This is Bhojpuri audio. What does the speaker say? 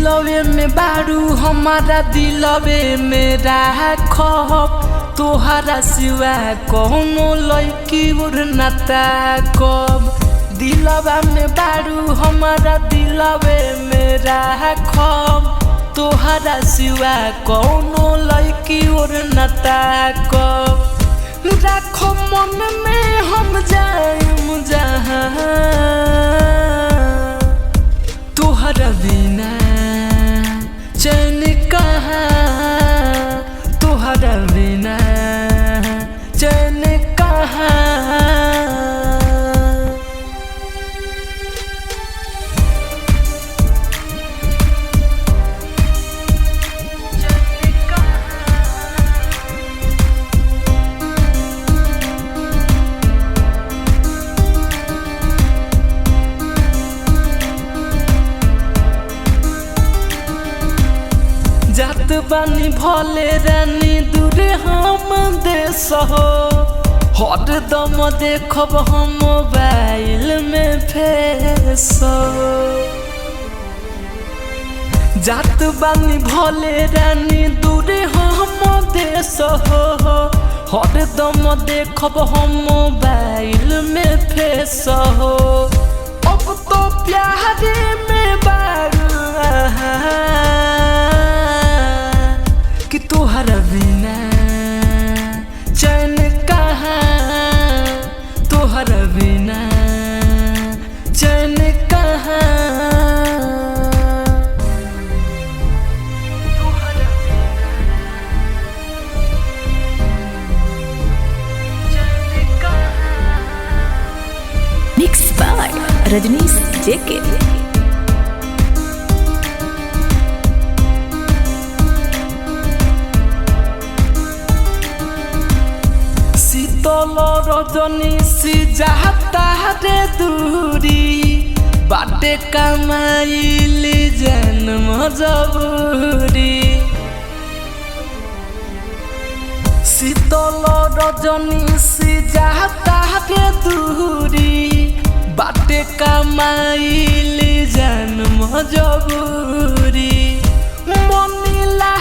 दिलवे में बारू हमारा दिलवे में राखब तोहरा सिवा कौनो लड़की और नाता कब दिलवा में बारू हमारा दिलवे में राखब तोहरा सिवा कौनो लड़की और नाता कब राखो मन में हम जाएम जहाँ तोहरा बिना चैन कहाँ तोहरा बिना चैन कहाँ जात बानी भले रानी दूरे हम देश हो हरदम देखब हम मोबाइल में फेस जात बानी भले रानी दूरे हम देश हो हरदम देखब हम मोबाइल में फेस हो अब तो प्यार में बारू कि तोहरा बिना चैन कहाँ तोहरा बिना चैन कहाँ तोहरा बिना चैन कहाँ। मिक्स बाय रजनीश जेके। शीतल रजनी सी जाता रे दूरी बाटे कमाइली जन्म जबूरी शीतल रजनी सी जाता रे दूरी बाटे कमाइली जन्म जबूरी मनीला